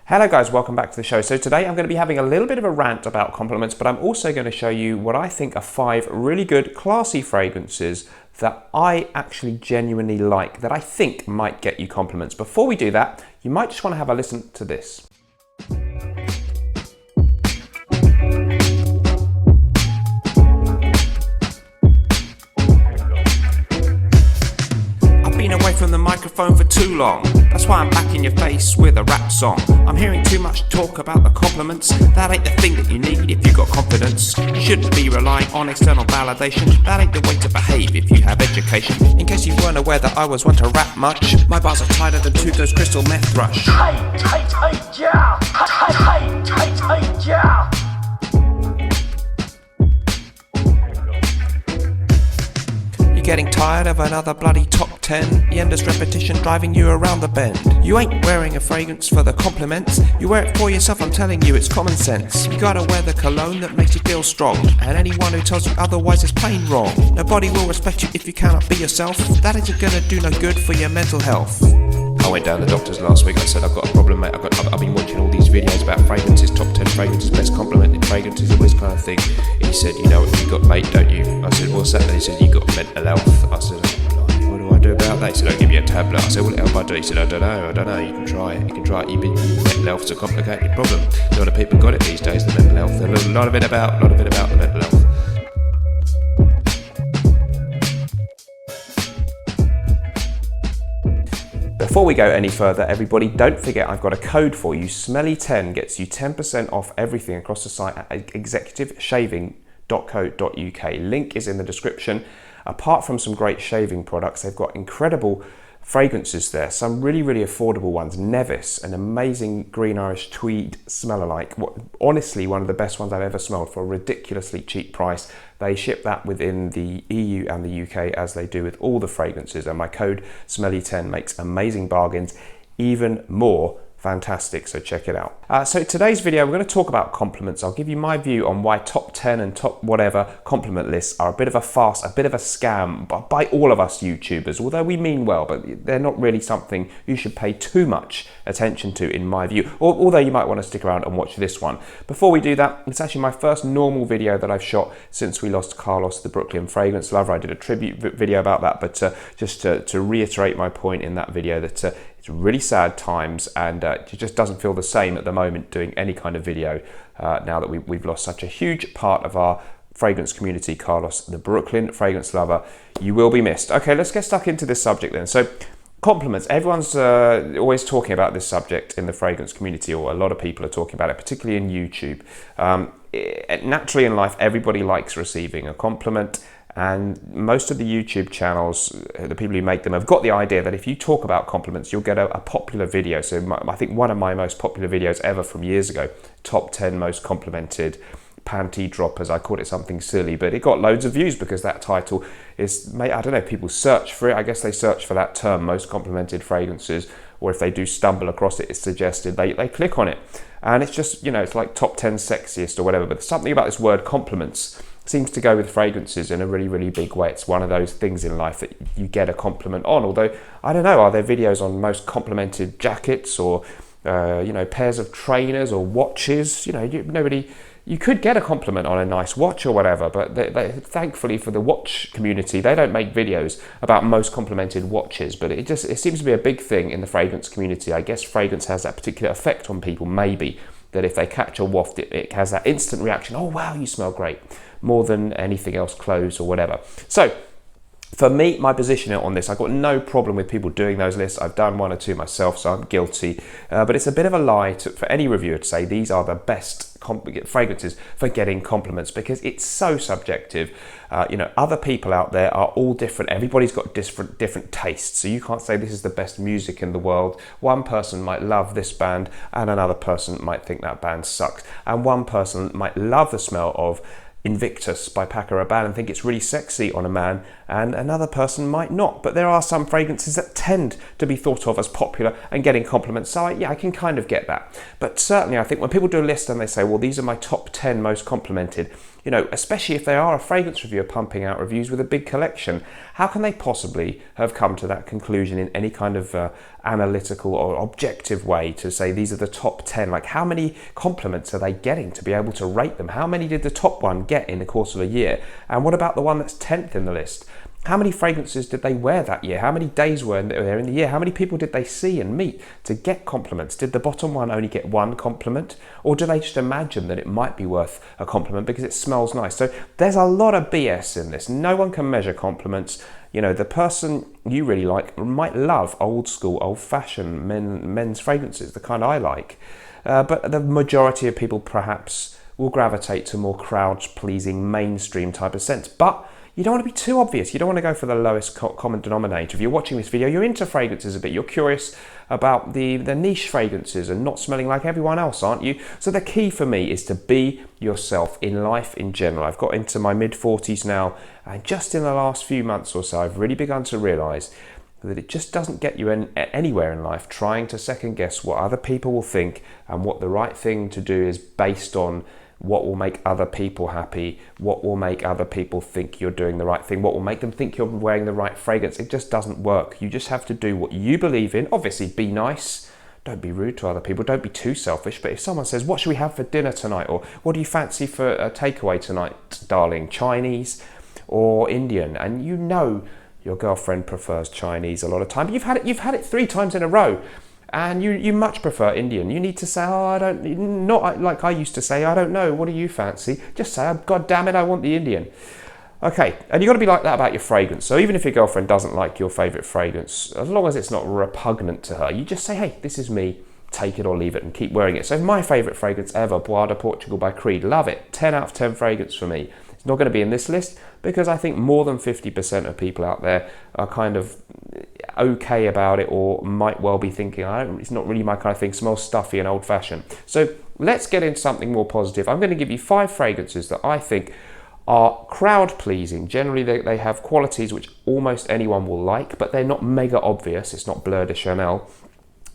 Hello guys, welcome back to the show. So today I'm going to be having a little bit of a rant about compliments, but I'm also going to show you what I think are 5 really good, classy fragrances that I actually genuinely like, that I think might get you compliments. Before we do that, you might just want to have a listen to this. Away from the microphone for too long. That's why I'm back in your face with a rap song. I'm hearing too much talk about the compliments. That ain't the thing that you need if you got confidence. You shouldn't be relying on external validation. That ain't the way to behave if you have education. In case you weren't aware that I was one to rap much, my bars are tighter than Tuco's crystal meth thrush. Yeah. Yeah. Getting tired of another bloody top 10, the endless repetition driving you around the bend. You ain't wearing a fragrance for the compliments, you wear it for yourself, I'm telling you, it's common sense. You gotta wear the cologne that makes you feel strong, and anyone who tells you otherwise is plain wrong. Nobody will respect you if you cannot be yourself. That isn't gonna do no good for your mental health. I went down to the doctors last week. I said, I've got a problem, mate. I've been watching all these videos about fragrances, top 10 fragrances, best complimented fragrances, all this kind of thing. He said, you know what you got, mate, don't you? I said, what's that? He said, you got mental health. I said, what do I do about that? He said, I'll give you a tablet. I said, what help I do? He said, I don't know. You can try it. Mental health's a complicated problem. A lot of people got it these days, the mental health. There's a lot of it about the mental health. Before we go any further, everybody, don't forget I've got a code for you. Smelly10 gets you 10% off everything across the site at executiveshaving.co.uk. Link is in the description. Apart from some great shaving products, they've got incredible fragrances there, some really affordable ones. Nevis, an amazing green Irish tweed smell-alike. Honestly, one of the best ones I've ever smelled for a ridiculously cheap price. They ship that within the EU and the UK, as they do with all the fragrances, and my code SMELLY10 makes amazing bargains even more fantastic, so check it out. So today's video, we're going to talk about compliments. I'll give you my view on why top 10 and top whatever compliment lists are a bit of a farce, a bit of a scam by all of us YouTubers, although we mean well, but they're not really something you should pay too much attention to in my view, although you might want to stick around and watch this one. Before we do that, it's actually my first normal video that I've shot since we lost Carlos, the Brooklyn fragrance lover. I did a tribute video about that, but just to reiterate my point in that video that it's really sad times, and it just doesn't feel the same at the moment doing any kind of video now that we've lost such a huge part of our fragrance community. Carlos, the Brooklyn fragrance lover, you will be missed. Okay, let's get stuck into this subject then. So compliments, everyone's always talking about this subject in the fragrance community, or a lot of people are talking about it, particularly in YouTube. Naturally in life, everybody likes receiving a compliment. And most of the YouTube channels, the people who make them, have got the idea that if you talk about compliments, you'll get a popular video. So I think one of my most popular videos ever from years ago, top 10 most complimented panty droppers. I called it something silly, but it got loads of views because that title is, I don't know, people search for it. I guess they search for that term, most complimented fragrances, or if they do stumble across it, it's suggested, they click on it. And it's just, you know, it's like top 10 sexiest or whatever, but something about this word compliments seems to go with fragrances in a really big way. It's one of those things in life that you get a compliment on, although I don't know, are there videos on most complimented jackets, or you know, pairs of trainers or watches? You know, you could get a compliment on a nice watch or whatever, but thankfully for the watch community, they don't make videos about most complimented watches. But it seems to be a big thing in the fragrance community. I guess fragrance has that particular effect on people, maybe, that if they catch a waft, it has that instant reaction, oh wow, you smell great, more than anything else, clothes or whatever. So for me, my position on this, I've got no problem with people doing those lists. I've done 1 or 2 myself, so I'm guilty. But it's a bit of a lie for any reviewer to say these are the best fragrances for getting compliments, because it's so subjective. You know, other people out there are all different. Everybody's got different tastes, so you can't say this is the best music in the world. One person might love this band, and another person might think that band sucks. And one person might love the smell of Invictus by Paco Rabanne and think it's really sexy on a man, and another person might not. But there are some fragrances that tend to be thought of as popular and getting compliments, so yeah, I can kind of get that. But certainly I think when people do a list and they say, well, these are my top 10 most complimented, you know, especially if they are a fragrance reviewer pumping out reviews with a big collection, how can they possibly have come to that conclusion in any kind of analytical or objective way to say these are the top 10? Like, how many compliments are they getting to be able to rate them? How many did the top one get in the course of a year? And what about the one that's 10th in the list? How many fragrances did they wear that year? How many days were there in the year? How many people did they see and meet to get compliments? Did the bottom one only get one compliment? Or do they just imagine that it might be worth a compliment because it smells nice? So there's a lot of BS in this. No one can measure compliments. You know, the person you really like might love old school, old fashioned men's fragrances, the kind I like. But the majority of people perhaps will gravitate to more crowd-pleasing, mainstream type of scents. But you don't want to be too obvious. You don't want to go for the lowest common denominator. If you're watching this video, you're into fragrances a bit. You're curious about the niche fragrances and not smelling like everyone else, aren't you? So the key for me is to be yourself in life in general. I've got into my mid-40s now, and just in the last few months or so, I've really begun to realise that it just doesn't get you anywhere in life trying to second guess what other people will think and what the right thing to do is based on what will make other people happy, what will make other people think you're doing the right thing, what will make them think you're wearing the right fragrance. It just doesn't work. You just have to do what you believe in. Obviously, be nice. Don't be rude to other people. Don't be too selfish. But if someone says, what should we have for dinner tonight? Or what do you fancy for a takeaway tonight, darling? Chinese or Indian? And you know your girlfriend prefers Chinese a lot of time. But you've had it 3 times in a row. And you much prefer Indian. You need to say, oh, not like I used to say, I don't know, what do you fancy? Just say, oh, God damn it, I want the Indian. Okay, and you've got to be like that about your fragrance. So even if your girlfriend doesn't like your favourite fragrance, as long as it's not repugnant to her, you just say, hey, this is me, take it or leave it and keep wearing it. So my favourite fragrance ever, Bois de Portugal by Creed, love it, 10 out of 10 fragrance for me. It's not going to be in this list because I think more than 50% of people out there are kind of okay about it or might well be thinking, it's not really my kind of thing, smells stuffy and old-fashioned. So let's get into something more positive. I'm going to give you 5 fragrances that I think are crowd-pleasing. Generally, they have qualities which almost anyone will like, but they're not mega obvious. It's not Bleu de Chanel.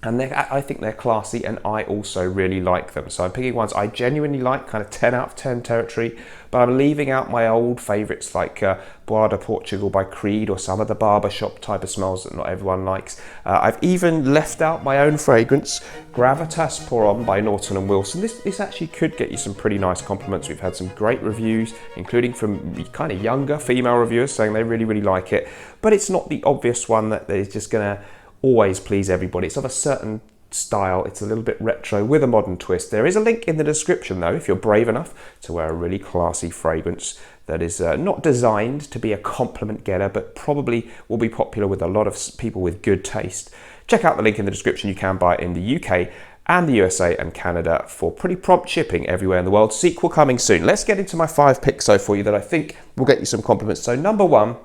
And I think they're classy, and I also really like them. So I'm picking ones I genuinely like, kind of 10 out of 10 territory, but I'm leaving out my old favourites like Bois de Portugal by Creed or some of the barbershop type of smells that not everyone likes. I've even left out my own fragrance, Gravitas Pour Homme by Naughton & Wilson. This actually could get you some pretty nice compliments. We've had some great reviews, including from kind of younger female reviewers saying they really, really like it. But it's not the obvious one that is just going to always please everybody. It's of a certain style. It's a little bit retro with a modern twist. There is a link in the description though if you're brave enough to wear a really classy fragrance that is not designed to be a compliment getter but probably will be popular with a lot of people with good taste. Check out the link in the description. You can buy it in the UK and the USA and Canada for pretty prompt shipping everywhere in the world. Sequel coming soon. Let's get into my 5 picks though for you that I think will get you some compliments. So number 1,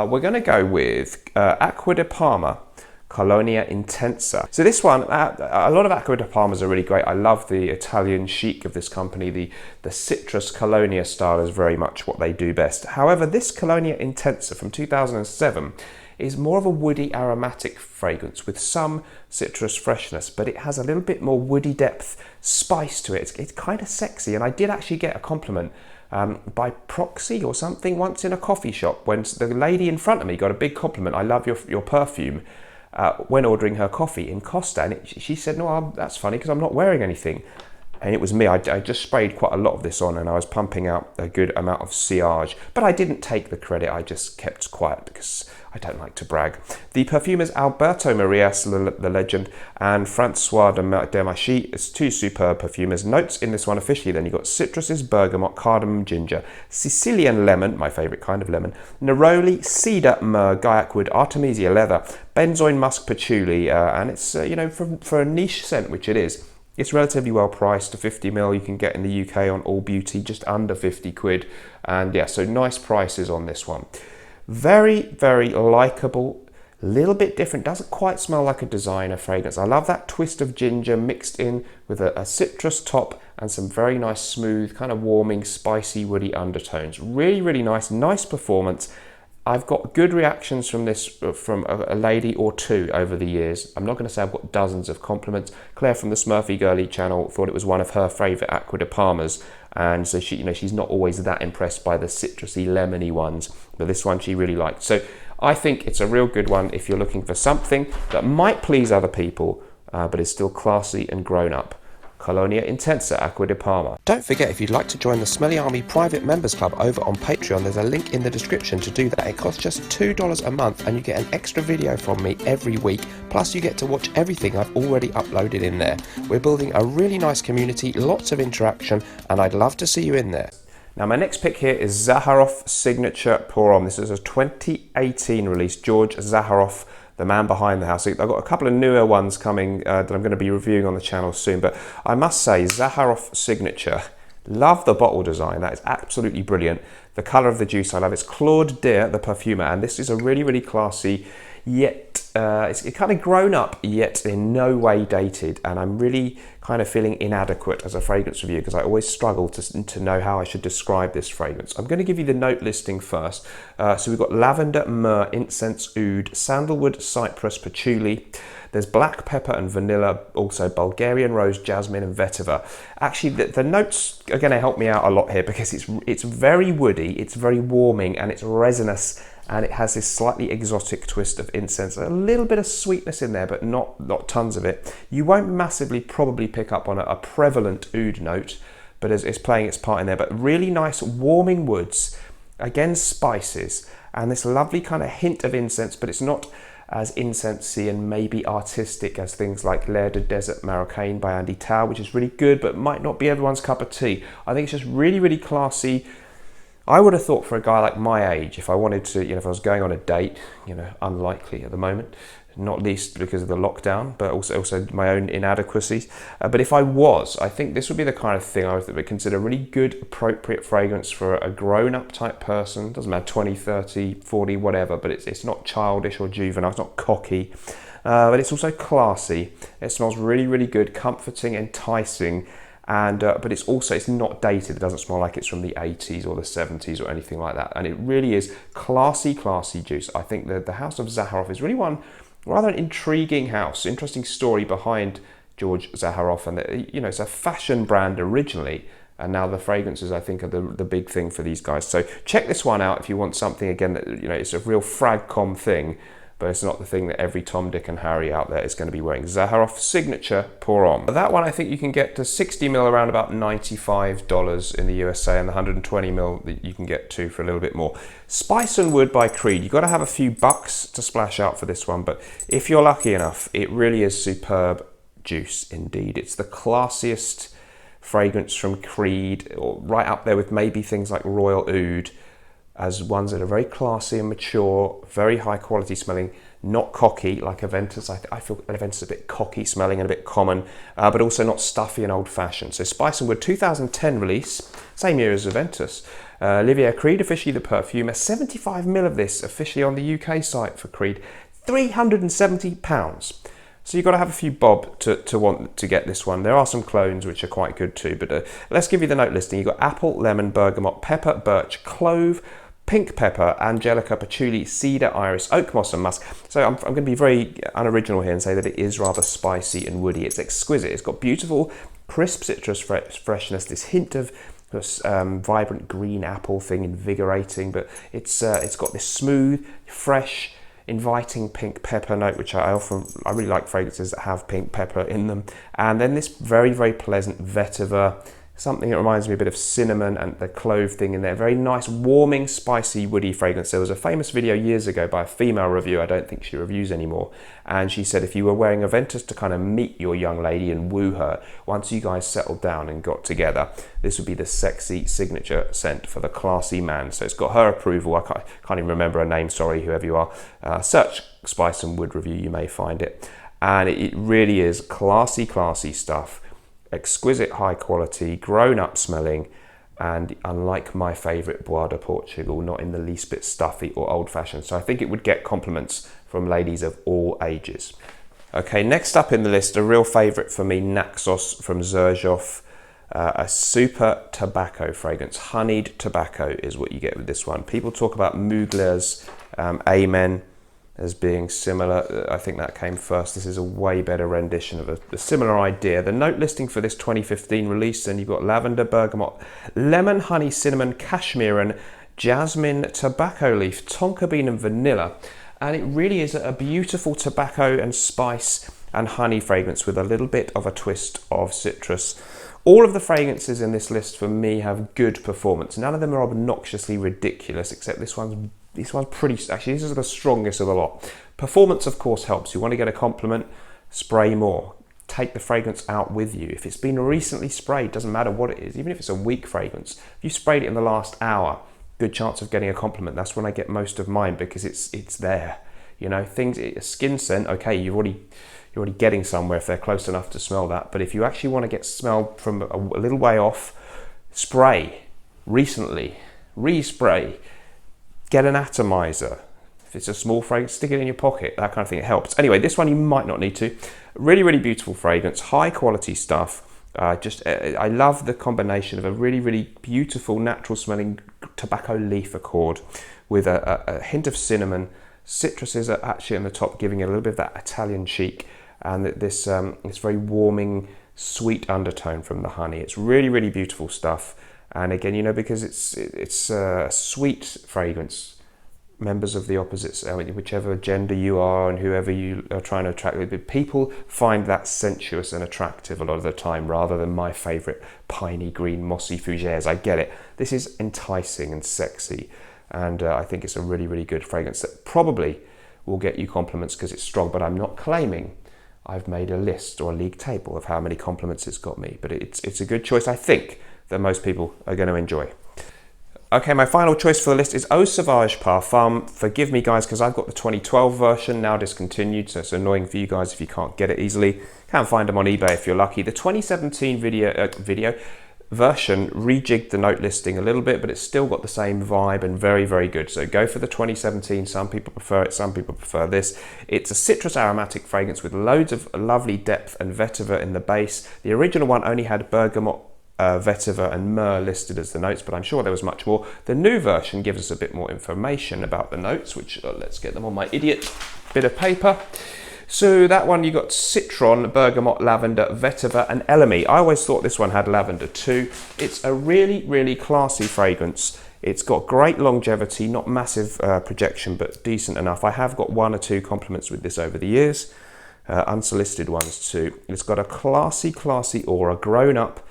we're going to go with ACQUA de PARMA Colonia Intensa. So this one, a lot of ACQUA de Parmas are really great. I love the Italian chic of this company. The citrus Colonia style is very much what they do best. However, this Colonia Intensa from 2007 is more of a woody aromatic fragrance with some citrus freshness, but it has a little bit more woody depth, spice to it. It's kind of sexy, and I did actually get a compliment by proxy or something once in a coffee shop when the lady in front of me got a big compliment. I love your perfume. When ordering her coffee in Costa, and she said, no, that's funny because I'm not wearing anything. And it was me. I just sprayed quite a lot of this on and I was pumping out a good amount of sillage, but I didn't take the credit. I just kept quiet because I don't like to brag. The perfumers Alberto Marias, the legend, and Francois Demachy. It's 2 superb perfumers. Notes in this one officially then, you've got citruses, bergamot, cardamom, ginger, Sicilian lemon, my favourite kind of lemon, neroli, cedar, myrrh, gaiac wood, artemisia leather, benzoin musk patchouli, and it's, you know, for a niche scent, which it is, it's relatively well priced. 50ml you can get in the UK on All Beauty, just under 50 quid. And yeah, so nice prices on this one. Very, very likeable, little bit different, doesn't quite smell like a designer fragrance. I love that twist of ginger mixed in with a citrus top and some very nice smooth, kind of warming, spicy, woody undertones. Really, really nice performance. I've got good reactions from this from a lady or two over the years. I'm not going to say I've got dozens of compliments. Claire from the Smurfy Girly channel thought it was one of her favourite Acqua de Parmas, and so she, she's not always that impressed by the citrusy, lemony ones, but this one she really liked. So I think it's a real good one if you're looking for something that might please other people, but is still classy and grown up. Colonia Intensa Acqua de Parma. Don't forget, if you'd like to join the Smelly Army private members club over on Patreon, there's a link in the description to do that. It costs just $2 a month and you get an extra video from me every week, plus you get to watch everything I've already uploaded in there. We're building a really nice community, lots of interaction, and I'd love to see you in there. Now my next pick here is ZAHAROFF Signature Pour On. This is a 2018 release, George Zaharoff, the man behind the house. I've got a couple of newer ones coming that I'm going to be reviewing on the channel soon, but I must say ZAHAROFF Signature, love the bottle design. That is absolutely brilliant. The colour of the juice I love. It's Claude Deer, the perfumer, and this is a really, really classy, yet it's kind of grown up, yet in no way dated, and I'm really kind of feeling inadequate as a fragrance reviewer because I always struggle to know how I should describe this fragrance. I'm going to give you the note listing first. So we've got lavender, myrrh, incense, oud, sandalwood, cypress, patchouli. There's black pepper and vanilla, also Bulgarian rose, jasmine and vetiver. Actually, the notes are going to help me out a lot here because it's very woody, it's very warming, and it's resinous, and it has this slightly exotic twist of incense. A little bit of sweetness in there, but not tons of it. You won't massively probably pick up on a prevalent oud note, but it's playing its part in there. But really nice warming woods, again spices, and this lovely kind of hint of incense, but it's not as incensey and maybe artistic as things like L'air de Desert Marocain by Andy Tao, which is really good, but might not be everyone's cup of tea. I think it's just really, really classy. I would have thought for a guy like my age, if I wanted to, if I was going on a date, unlikely at the moment, not least because of the lockdown, but also my own inadequacies. But if I was, I think this would be the kind of thing I would consider a really good, appropriate fragrance for a grown-up type person. Doesn't matter, 20, 30, 40, whatever, but it's not childish or juvenile, it's not cocky. But it's also classy. It smells really, really good, comforting, enticing. And but it's not dated. It doesn't smell like it's from the 80s or the 70s or anything like that. And it really is classy juice. I think the House of Zaharoff is really one rather an intriguing house, interesting story behind George Zaharoff, and it's a fashion brand originally, and now the fragrances I think are the big thing for these guys. So check this one out if you want something again that it's a real fragcom thing, but it's not the thing that every Tom, Dick and Harry out there is going to be wearing. Zaharoff Signature Pour On. That one I think you can get to 60ml around about $95 in the USA, and the 120ml that you can get to for a little bit more. Spice and Wood by Creed. You've got to have a few bucks to splash out for this one, but if you're lucky enough, it really is superb juice indeed. It's the classiest fragrance from Creed, or right up there with maybe things like Royal Oud, as ones that are very classy and mature, very high quality smelling, not cocky like Aventus. I feel Aventus is a bit cocky smelling and a bit common, but also not stuffy and old fashioned. So Spice and Wood 2010 release, same year as Aventus. Olivier Creed, officially the perfumer, 75ml of this officially on the UK site for Creed, £370. So you've got to have a few bob to want to get this one. There are some clones which are quite good too, but let's give you the note listing. You've got apple, lemon, bergamot, pepper, birch, clove, pink pepper, angelica, patchouli, cedar, iris, oak moss and musk. So I'm going to be very unoriginal here and say that it is rather spicy and woody. It's exquisite. It's got beautiful crisp citrus freshness, this hint of vibrant green apple thing, invigorating, but it's got this smooth, fresh, inviting pink pepper note, which I really like fragrances that have pink pepper in them. And then this very, very pleasant vetiver, something that reminds me a bit of cinnamon, and the clove thing in there. Very nice, warming, spicy, woody fragrance. There was a famous video years ago by a female reviewer, I don't think she reviews anymore, and she said if you were wearing Aventus to kind of meet your young lady and woo her, once you guys settled down and got together, this would be the sexy signature scent for the classy man. So it's got her approval. I can't even remember her name, sorry, whoever you are. Search Spice and Wood review, you may find it. And it really is classy stuff. Exquisite high quality, grown up smelling, and unlike my favourite Bois de Portugal, not in the least bit stuffy or old fashioned. So I think it would get compliments from ladies of all ages. Okay, next up in the list, a real favourite for me, NAXOS from XERJOFF. A super tobacco fragrance. Honeyed tobacco is what you get with this one. People talk about Mugler's Amen as being similar. I think that came first. This is a way better rendition of a similar idea. The note listing for this 2015 release, and you've got lavender, bergamot, lemon, honey, cinnamon, cashmere, jasmine, tobacco leaf, tonka bean and vanilla. And it really is a beautiful tobacco and spice and honey fragrance with a little bit of a twist of citrus. All of the fragrances in this list for me have good performance. None of them are obnoxiously ridiculous, except this one's pretty, actually this is the strongest of the lot. Performance of course helps. You want to get a compliment, spray more. Take the fragrance out with you. If it's been recently sprayed, doesn't matter what it is, even if it's a weak fragrance, if you sprayed it in the last hour, good chance of getting a compliment. That's when I get most of mine, because it's there. You know, things, a skin scent, okay, you're already getting somewhere if they're close enough to smell that. But if you actually want to get smell from a little way off, spray recently, respray, get an atomizer. If it's a small fragrance, stick it in your pocket, that kind of thing, it helps. Anyway, this one you might not need to. Really, really beautiful fragrance, high quality stuff. I love the combination of a really, really beautiful natural smelling tobacco leaf accord with a hint of cinnamon. Citruses are actually on the top, giving it a little bit of that Italian chic, and this very warming, sweet undertone from the honey. It's really, really beautiful stuff. And again, you know, because it's a sweet fragrance, members of the opposites, whichever gender you are and whoever you are trying to attract with, people find that sensuous and attractive a lot of the time, rather than my favorite piney green mossy fougères. I get it. This is enticing and sexy, and I think it's a really, really good fragrance that probably will get you compliments because it's strong, but I'm not claiming I've made a list or a league table of how many compliments it's got me, but it's a good choice, I think, that most people are going to enjoy. Okay, my final choice for the list is Eau Sauvage Parfum. Forgive me guys, because I've got the 2012 version now discontinued, so it's annoying for you guys if you can't get it easily. Can't find them on eBay if you're lucky. The 2017 video version rejigged the note listing a little bit, but it's still got the same vibe and very, very good. So go for the 2017. Some people prefer it, some people prefer this. It's a citrus aromatic fragrance with loads of lovely depth and vetiver in the base. The original one only had bergamot, vetiver and myrrh listed as the notes, but I'm sure there was much more. The new version gives us a bit more information about the notes, which let's get them on my idiot bit of paper. So that one, you got citron, bergamot, lavender, vetiver and elemi. I always thought this one had lavender too. It's a really, really classy fragrance. It's got great longevity, not massive projection, but decent enough. I have got 1 or 2 compliments with this over the years, unsolicited ones too. It's got a classy aura, grown up,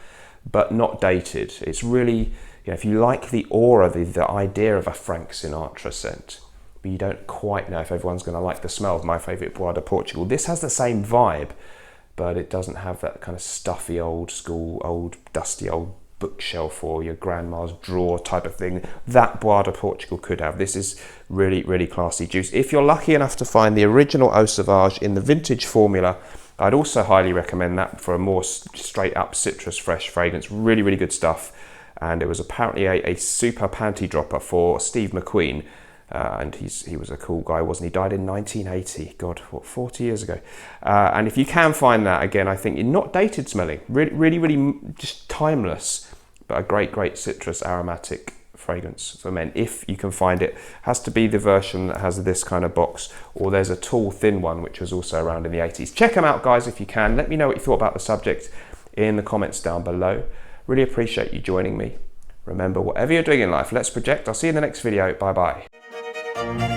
but not dated. It's really, you know, if you like the aura, the idea of a Frank Sinatra scent, but you don't quite know if everyone's going to like the smell of my favourite Bois de Portugal. This has the same vibe, but it doesn't have that kind of stuffy, old school, dusty old bookshelf or your grandma's drawer type of thing that Bois de Portugal could have. This is really, really classy juice. If you're lucky enough to find the original Eau Sauvage in the vintage formula, I'd also highly recommend that for a more straight up citrus fresh fragrance. Really, really good stuff. And it was apparently a super panty dropper for Steve McQueen. And he was a cool guy, wasn't he? Died in 1980. God, what, 40 years ago. And if you can find that, again, I think not dated smelling. Really, really, really just timeless. But a great, great citrus aromatic fragrance for men, if you can find it. Has to be the version that has this kind of box, or there's a tall thin one which was also around in the 80s. Check them out guys if you can. Let me know what you thought about the subject in the comments down below. Really appreciate you joining me. Remember, whatever you're doing in life, let's project. I'll see you in the next video. Bye bye.